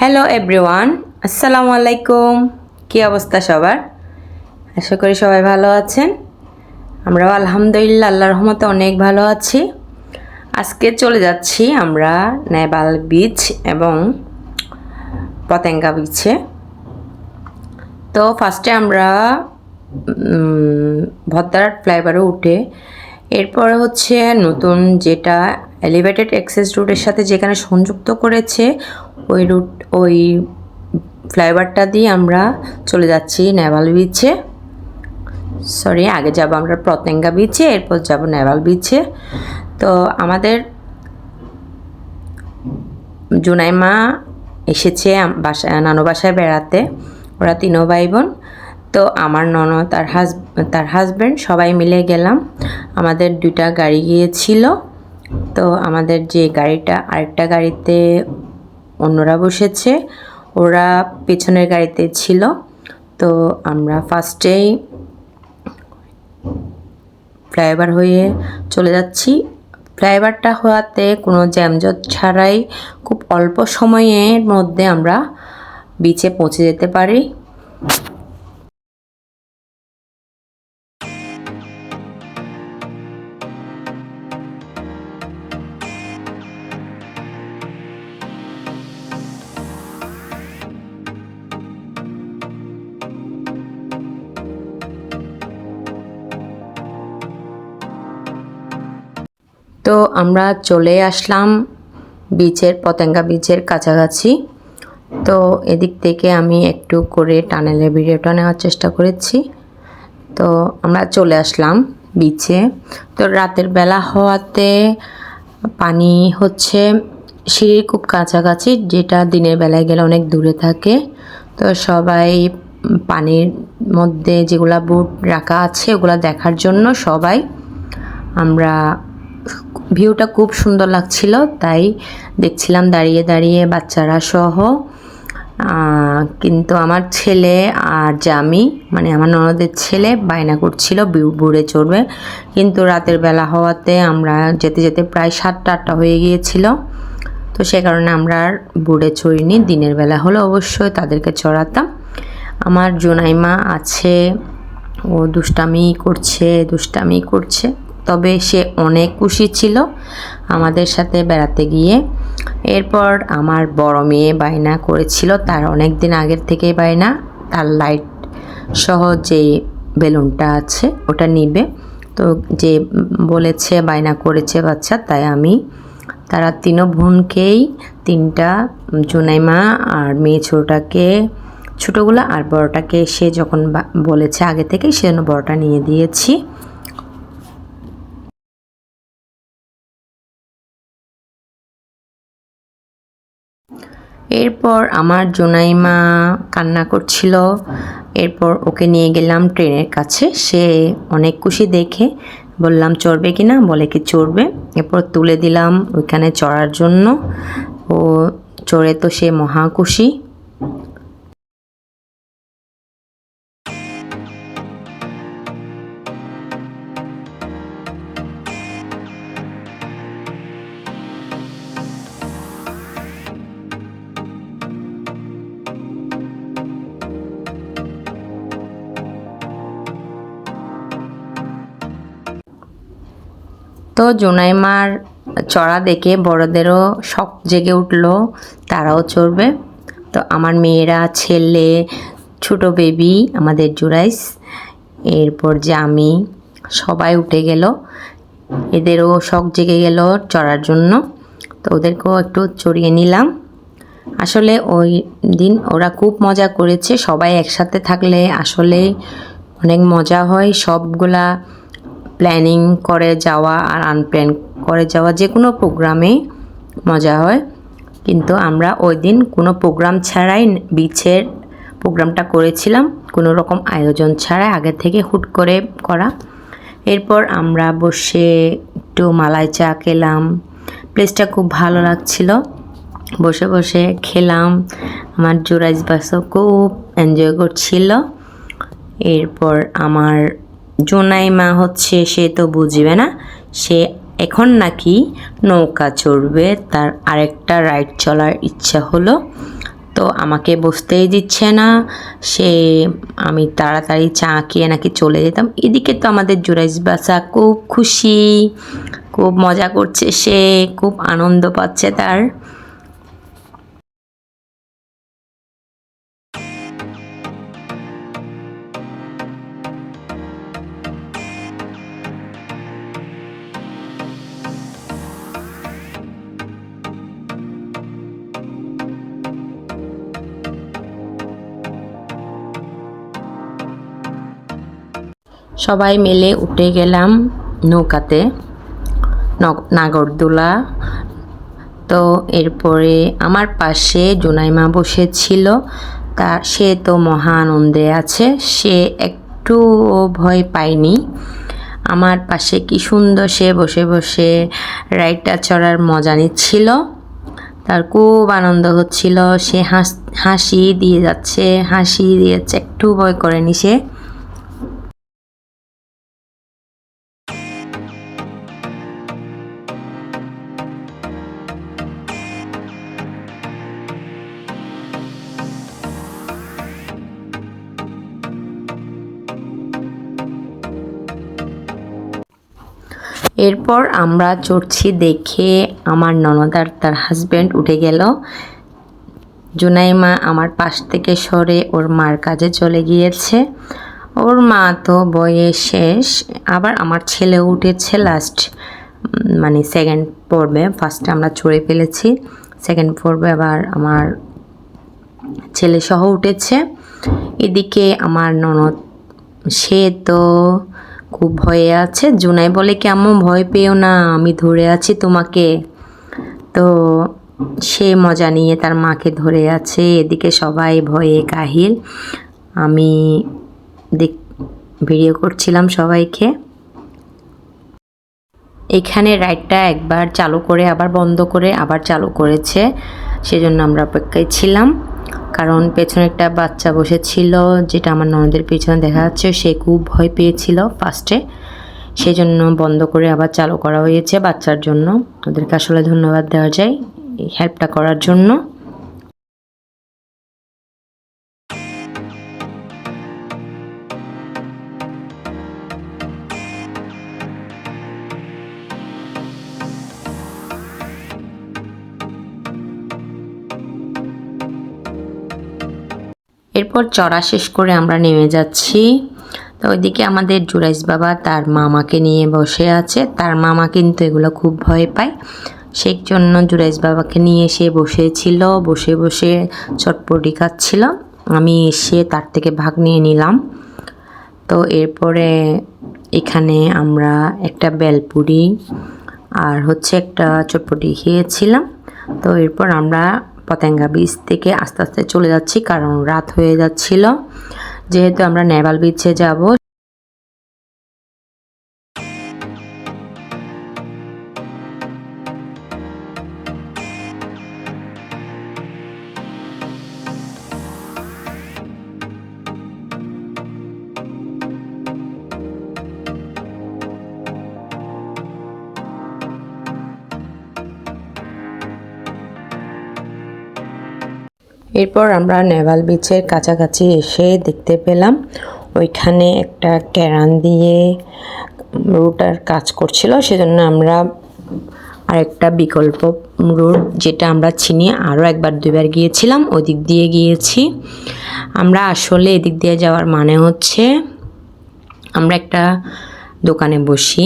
Hello everyone, আসসালামু আলাইকুম। কী অবস্থা সবার? আশা করি সবাই ভালো আছেন। আমরাও আলহামদুলিল্লাহ আল্লাহর রহমতে অনেক ভালো আছি। আজকে চলে যাচ্ছি আমরা নেভাল বিচ এবং পতেঙ্গা বিচে। তো ফার্স্টে আমরা ভদ্রাট ফ্লাইওভারে উঠে এরপরে হচ্ছে নতুন যেটা এলিভেটেড অ্যাক্সেস রুটের সাথে যেখানে সংযুক্ত করেছে ওই ফ্লাইওভারটা দিয়ে আমরা চলে যাচ্ছি নেভাল বিচে। আগে যাব আমরা পতেঙ্গা বিচে, এরপর যাব নেভাল বিচে। তো আমাদের জুনাইমা এসেছে নানু বাসায় বেড়াতে। ওরা তিনও ভাই বোন। তো আমার ননদ তার হাজব্যান্ড সবাই মিলে গেলাম। আমাদের দুইটা গাড়ি গিয়েছিল। তো আমাদের যে গাড়িটা, আরেকটা গাড়িতে অন্যরা বসেছে, ওরা পেছনের গাড়িতে ছিল। তো আমরা ফার্স্টেই ফ্লাইওভার হয়ে চলে যাচ্ছি। ফ্লাইওভারটা হওয়াতে কোনো জ্যামজট ছাড়াই খুব অল্প সময়ের মধ্যে আমরা বিচে পৌঁছে যেতে পারি। তো আমরা চলে আসলাম পতেঙ্গা বিচের কাছাকাছি। তো এদিক থেকে আমি একটু করে টানেলের ভিডিওটা নেওয়ার চেষ্টা করেছি। তো আমরা চলে আসলাম বিচে। তো রাতের বেলা হওয়াতে পানি হচ্ছে সিঁড়ির খুব কাছাকাছি, যেটা দিনের বেলায় গেলে অনেক দূরে থাকে। তো সবাই পানির মধ্যে যেগুলা বোট রাখা আছে ওগুলা দেখার জন্য সবাই আমরা, ভিউটা খুব সুন্দর লাগছিল তাই দেখছিলাম দাঁড়িয়ে দাঁড়িয়ে বাচ্চারা সহ। কিন্তু আমার ছেলে আর জামি, মানে আমার ননদের ছেলে বায়না করছিল বুড়ে চড়বে, কিন্তু রাতের বেলা হওয়াতে আমরা যেতে যেতে প্রায় 7টা-8টা হয়ে গিয়েছিল। তো সে কারণে আমরা আর বুড়ে চড়িনি। দিনের বেলা হলে অবশ্যই তাদেরকে চড়াতাম। আমার জুনাইমা আছে, ও দুষ্টামি করছে, তবে সে অনেক খুশি ছিল আমাদের সাথে বেড়াতে গিয়ে। এরপর আমার বড় মেয়ে বায়না করেছিল, তার অনেক দিন আগের থেকেই বায়না, তার লাইট সহ যে বেলুনটা আছে ওটা নিবে। তো যে বলেছে, বায়না করেছে বাচ্চা, তাই আমি তারা তিনও বোনকেই, তিনটা, জুনাইমা আর মেয়ে ছোটোগুলা আর বড়টাকে সে যখন বলেছে আগে থেকে, সেজন্য বড়টা নিয়ে দিয়েছি। এরপর আমার জুনাইমা কান্না করছিল। এরপর ওকে নিয়ে গেলাম ট্রেনের কাছে। সে অনেক খুশি দেখে। বললাম চড়বে কি না, বলে কি চড়বে। এরপর তুলে দিলাম ওইখানে চড়ার জন্য। ও চড়ে তো সে মহা খুশি। তো জুনাইমার চড়া দেখে বড়দেরও শখ জেগে উঠলো, তারাও চড়বে। তো আমার মেয়েরা, ছেলে, ছোট বেবি আমাদের জুরাইস, এরপর জামি, সবাই উঠে গেল। এদেরও শখ জেগে গেল চড়ার জন্য। তো ওদেরকেও একটু চড়িয়ে নিলাম। আসলে ওই দিন ওরা খুব মজা করেছে। সবাই একসাথে থাকলে আসলে অনেক মজা হয়। সবগুলা প্ল্যানিং করে যাওয়া আর আনপ্ল্যান করে যাওয়া, যে কোনো প্রোগ্রামে মজা হয়। কিন্তু আমরা ওই দিন কোনো প্রোগ্রাম ছাড়াই বিচের প্রোগ্রামটা করেছিলাম, কোনো রকম আয়োজন ছাড়াই, আগে থেকে হুট করে করা। এরপর আমরা বসে একটু মালাই চা খেলাম। প্লেসটা খুব ভালো লাগছিল, বসে বসে খেলাম। আমার জুরাইস বাসও খুব এনজয় করছিল। এরপর আমার জুনাইমা হচ্ছে, সে তো বুঝবে না, সে এখন নাকি নৌকা চড়বে, তার আরেকটা রাইড চলার ইচ্ছা হলো। তো তো আমাকে বসতেই দিচ্ছে না। আমি তাড়াতাড়ি চা খেয়ে নাকি চলে যেতাম। এদিকে তো আমাদের জুরাইস বাচ্চা খুব খুশি, খুব মজা করছে, সে খুব আনন্দ পাচ্ছে তার। সবাই মিলে উঠে গেলাম নৌকাতে, নাগরদোলা। তো এরপরে আমার পাশে জুনাইমা বসেছিল, সে তো মহা আনন্দে আছে, সে একটু ভয় পায়নি। আমার পাশে কি সুন্দর সে বসে বসে রাইডটা চড়ার মজা নিচ্ছিল, তার খুব আনন্দ হচ্ছিল। সে হাসি দিয়ে যাচ্ছে, একটু ভয় করেনি সে। এরপর আমরা চড়ছি দেখে আমার ননদ আর তার হাজব্যান্ড উঠে গেল। জুনাইমা আমার পাশ থেকে সরে ওর মার কাজে চলে গিয়েছে। ওর মা তো বয়ে শেষ। আবার আমার ছেলেও উঠেছে লাস্ট, মানে সেকেন্ড পর্বে। ফার্স্টে আমরা চড়ে ফেলেছি, সেকেন্ড পর্বে আবার আমার ছেলে সহ উঠেছে। এদিকে আমার ননদ, সে তো খুব ভয়ে আছে। জুনাই বলে কেমন ভয় পেও না, আমি ধরে আছি তোমাকে। তো সে মজা নিয়ে তার মাকে ধরে আছে। এদিকে সবাই ভয়ে কাহিল। আমি ভিডিও করছিলাম সবাইকে। এখানে রাইডটা একবার চালু করে আবার বন্ধ করে আবার চালু করেছে, সেজন্য আমরা অপেক্ষায় ছিলাম। কারণ পেছনে একটা বাচ্চা বসেছিল, যেটা আমার ননদের পেছনে দেখা যাচ্ছে, সে খুব ভয় পেয়েছিল ফার্স্টে, সেজন্য বন্ধ করে আবার চালু করা হয়েছে বাচ্চার জন্য। ওদেরকে আসলে ধন্যবাদ দেওয়া যায় এই হেল্পটা করার জন্য। এরপর চড়া শেষ করে আমরা নেমে যাচ্ছি। তো ওইদিকে আমাদের জুরাইস বাবা তার মামাকে নিয়ে বসে আছে। তার মামা কিন্তু এগুলো খুব ভয় পায়, সেই জন্য জুরাইস বাবাকে নিয়ে সে বসেছিল, বসে বসে চটপটি খাচ্ছিল। আমি এসে তার থেকে ভাগ নিয়ে নিলাম। তো এরপরে এখানে আমরা একটা বেলপুরি আর হচ্ছে একটা চটপটি খেয়েছিলাম। তো এরপর আমরা পতেঙ্গা বিচ থেকে আস্তে আস্তে চলে যাচ্ছি, কারণ রাত হয়ে যাচ্ছিল। যেহেতু আমরা নেভাল বিচে যাব। এরপর আমরা নেভাল বিচের কাছাকাছি এসে দেখতে পেলাম ওইখানে একটা ক্যারান দিয়ে রুটার কাজ করছিল, সেজন্য আমরা আরেকটা বিকল্প রুট, যেটা আমরা চিনি, আরও একবার দুইবার গিয়েছিলাম, ওই দিক দিয়ে গিয়েছি। আমরা আসলে এদিক দিয়ে যাওয়ার মানে হচ্ছে আমরা একটা দোকানে বসি,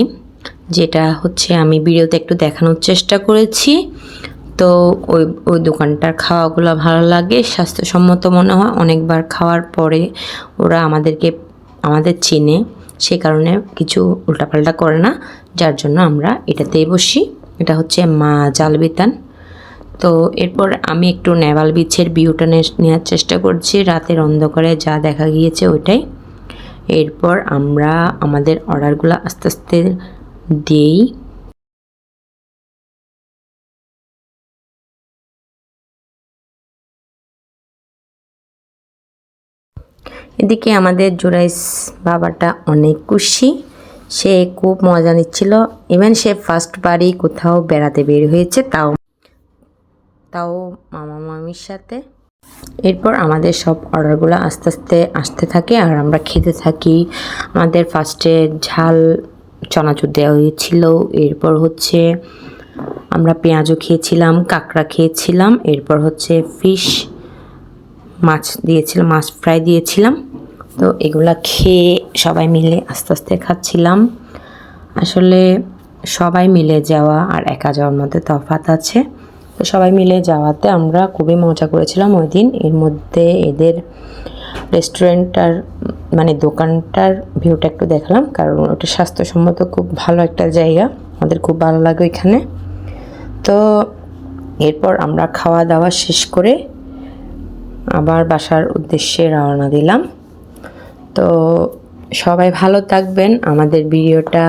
যেটা হচ্ছে আমি ভিডিওতে একটু দেখানোর চেষ্টা করেছি। তো ওই দোকানটার খাওয়াগুলো ভালো লাগে, স্বাস্থ্যসম্মত মনে হয়। অনেকবার খাওয়ার পরে ওরা আমাদের চেনে, সে কারণে কিছু উল্টাপাল্টা করে না, যার জন্য আমরা এটাতেই বসি। এটা হচ্ছে মা জালবিতান। তো এরপর আমি একটু নেভাল বিচের ভিউটা নেওয়ার চেষ্টা করছি, রাতের অন্ধকারে যা দেখা গিয়েছে ওইটাই। এরপর আমরা আমাদের অর্ডারগুলো আস্তে আস্তে দিই। এদিকে আমাদের জুরাইস বাবাটা অনেক খুশি, সে খুব মজা নিচ্ছিল। ইভেন সে ফার্স্ট বারই কোথাও বেড়াতে বের হয়েছে, তাও মামা মামির সাথে। এরপর আমাদের সব অর্ডারগুলো আস্তে আস্তে আসতে থাকে আর আমরা খেতে থাকি। আমাদের ফার্স্টে ঝাল চানাচুর দেওয়া হয়েছিল, এরপর হচ্ছে আমরা পেঁয়াজও খেয়েছিলাম, কাঁকড়া খেয়েছিলাম, এরপর হচ্ছে ফিশ মাছ দিয়েছিলাম, মাছ ফ্রাই দিয়েছিলাম। তো এগুলা খেয়ে সবাই মিলে আস্তে আস্তে খাচ্ছিলাম। আসলে সবাই মিলে যাওয়া আর একা যাওয়ার মধ্যে তফাৎ আছে। তো সবাই মিলে যাওয়াতে আমরা খুবই মজা করেছিলাম ওই দিন। এর মধ্যে এদের রেস্টুরেন্টটার মানে দোকানটার ভিউটা একটু দেখালাম, কারণ ওটা স্বাস্থ্যসম্মত খুব ভালো একটা জায়গা, আমাদের খুব ভালো লাগে ওইখানে। তো এরপর আমরা খাওয়া দাওয়া শেষ করে আবার বাসার উদ্দেশ্যে রওনা দিলাম। তো সবাই ভালো থাকবেন, আমাদের ভিডিওটা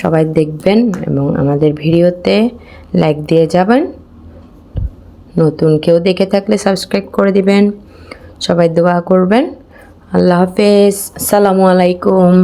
সবাই দেখবেন এবং আমাদের ভিডিওতে লাইক দিয়ে যাবেন। নতুন কেউ দেখে থাকলে সাবস্ক্রাইব করে দিবেন। সবাই দোয়া করবেন। আল্লাহ হাফেজ, আসসালামু আলাইকুম।